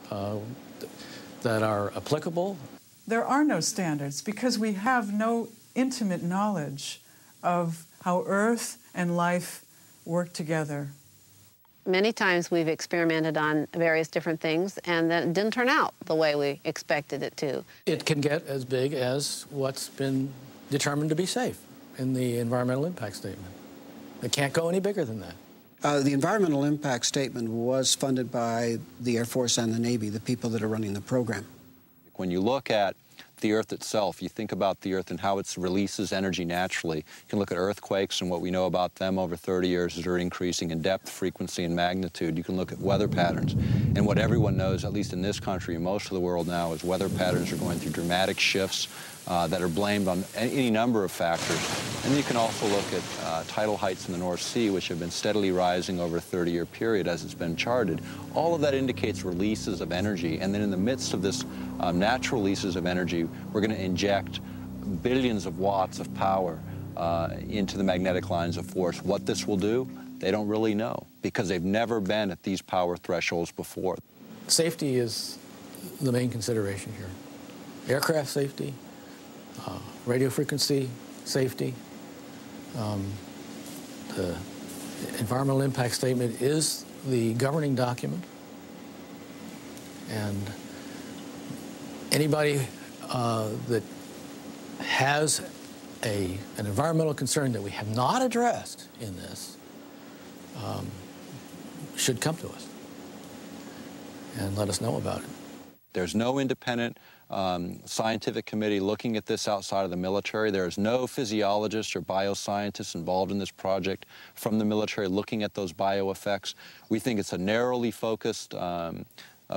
that are applicable. There are no standards because we have no intimate knowledge of how Earth and life work together. Many times we've experimented on various different things and then it didn't turn out the way we expected it to. It can get as big as what's been determined to be safe in the environmental impact statement. It can't go any bigger than that. The environmental impact statement was funded by the Air Force and the Navy, the people that are running the program. When you look at the Earth itself, you think about the Earth and how it releases energy naturally. You can look at earthquakes and what we know about them over 30 years is they're increasing in depth, frequency, and magnitude. You can look at weather patterns. And what everyone knows, at least in this country and most of the world now, is weather patterns are going through dramatic shifts that are blamed on any number of factors. And then you can also look at tidal heights in the North Sea, which have been steadily rising over a 30-year period as it's been charted. All of that indicates releases of energy. And then in the midst of this natural releases of energy, we're going to inject billions of watts of power into the magnetic lines of force. What this will do, they don't really know because they've never been at these power thresholds before. Safety is the main consideration here. Aircraft safety, radio frequency safety. The environmental impact statement is the governing document, and anybody that has an environmental concern that we have not addressed in this should come to us and let us know about it. There's no independent scientific committee looking at this outside of the military. There's no physiologists or bioscientists involved in this project from the military looking at those bioeffects. We think it's a narrowly focused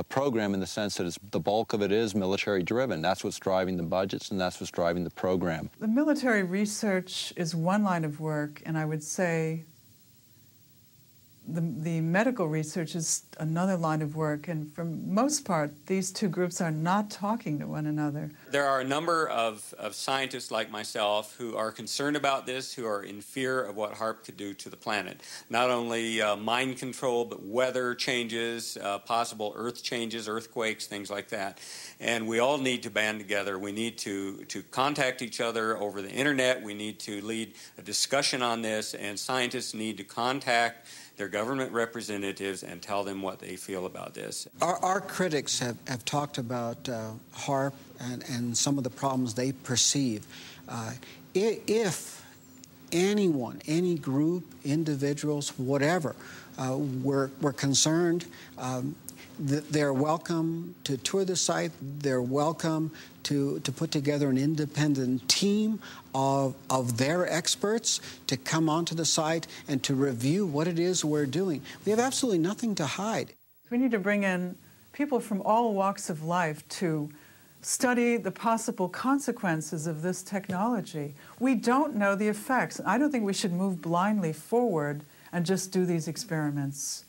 program in the sense that the bulk of it is military-driven. That's what's driving the budgets, and that's what's driving the program. The military research is one line of work, and I would say the medical research is another line of work, and for most part, these two groups are not talking to one another. There are a number of scientists like myself who are concerned about this, who are in fear of what HAARP could do to the planet. Not only mind control, but weather changes, possible earth changes, earthquakes, things like that. And we all need to band together. We need to contact each other over the internet. We need to lead a discussion on this, and scientists need to contact their government representatives and tell them what they feel about this. Our critics have talked about HAARP and some of the problems they perceive. If anyone, any group, individuals, whatever, were concerned, they're welcome to tour the site. They're welcome to put together an independent team of their experts to come onto the site and to review what it is we're doing. We have absolutely nothing to hide. We need to bring in people from all walks of life to study the possible consequences of this technology. We don't know the effects. I don't think we should move blindly forward and just do these experiments.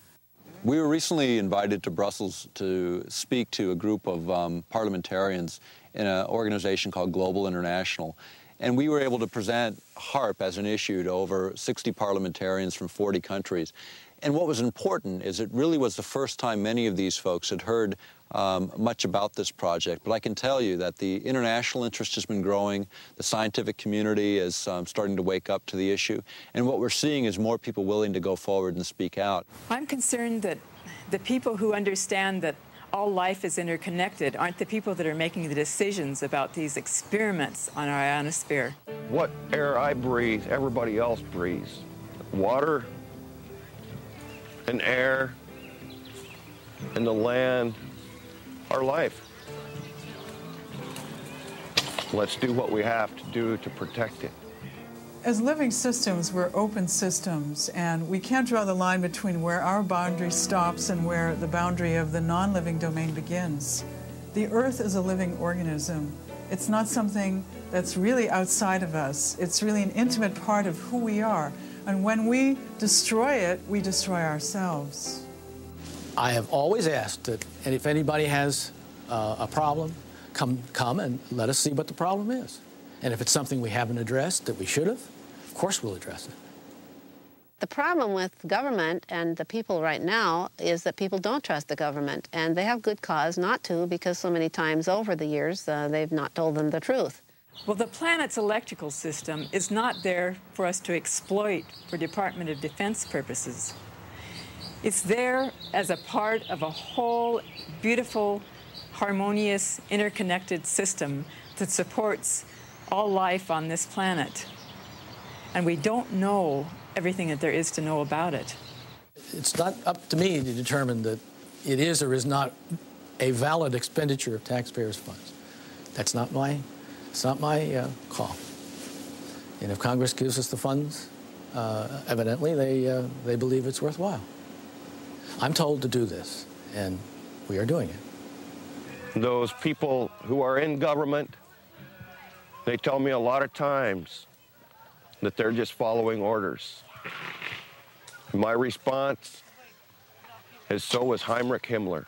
We were recently invited to Brussels to speak to a group of parliamentarians in an organization called Global International. And we were able to present HAARP as an issue to over 60 parliamentarians from 40 countries. And what was important is it really was the first time many of these folks had heard much about this project. But I can tell you that the international interest has been growing. The scientific community is starting to wake up to the issue. And what we're seeing is more people willing to go forward and speak out. I'm concerned that the people who understand that all life is interconnected aren't the people that are making the decisions about these experiments on our ionosphere. What air I breathe, everybody else breathes. Water and air and the land, our life. Let's do what we have to do to protect it. As living systems, we're open systems, and we can't draw the line between where our boundary stops and where the boundary of the non-living domain begins. The Earth is a living organism. It's not something that's really outside of us. It's really an intimate part of who we are. And when we destroy it, we destroy ourselves. I have always asked that if anybody has a problem, come and let us see what the problem is. And if it's something we haven't addressed that we should have, of course we'll address it. The problem with government and the people right now is that people don't trust the government, and they have good cause not to, because so many times over the years they've not told them the truth. Well, the planet's electrical system is not there for us to exploit for Department of Defense purposes. It's there as a part of a whole beautiful, harmonious, interconnected system that supports all life on this planet. And we don't know everything that there is to know about it. It's not up to me to determine that it is or is not a valid expenditure of taxpayers' funds. It's not my call. And if Congress gives us the funds, evidently they believe it's worthwhile. I'm told to do this, and we are doing it. Those people who are in government, they tell me a lot of times that they're just following orders. My response is, so was Heinrich Himmler.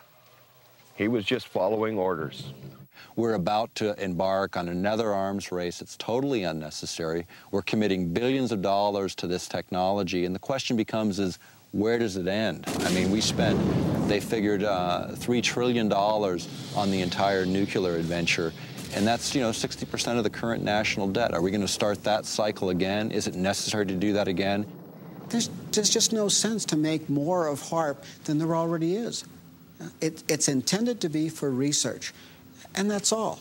He was just following orders. We're about to embark on another arms race. It's totally unnecessary. We're committing billions of dollars to this technology, and the question becomes is, where does it end? I mean, they figured $3 trillion on the entire nuclear adventure, and that's, 60% of the current national debt. Are we going to start that cycle again? Is it necessary to do that again? There's just no sense to make more of HAARP than there already is. It's intended to be for research, and that's all.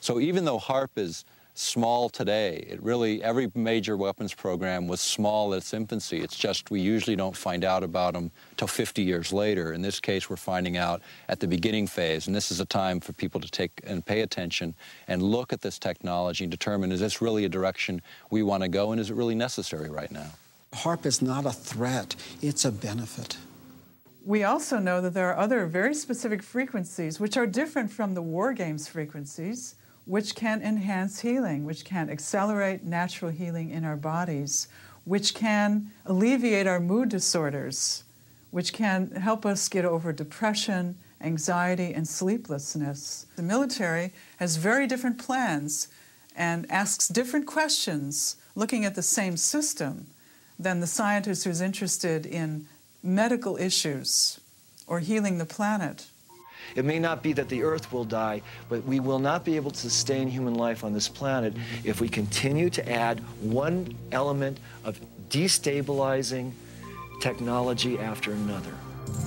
So even though HAARP is small today, every major weapons program was small at its infancy. It's just we usually don't find out about them till 50 years later. In this case, we're finding out at the beginning phase, and this is a time for people to take and pay attention and look at this technology and determine, is this really a direction we want to go, and is it really necessary right now? HAARP is not a threat, it's a benefit. We also know that there are other very specific frequencies which are different from the war games frequencies, which can enhance healing, which can accelerate natural healing in our bodies, which can alleviate our mood disorders, which can help us get over depression, anxiety, and sleeplessness. The military has very different plans and asks different questions looking at the same system than the scientist who's interested in medical issues or healing the planet. It may not be that the Earth will die, but we will not be able to sustain human life on this planet if we continue to add one element of destabilizing technology after another.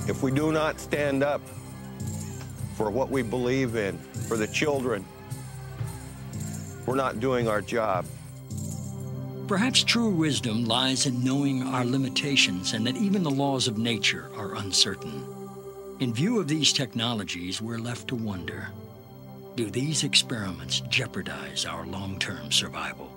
If we do not stand up for what we believe in, for the children, we're not doing our job. Perhaps true wisdom lies in knowing our limitations and that even the laws of nature are uncertain. In view of these technologies, we're left to wonder, do these experiments jeopardize our long-term survival?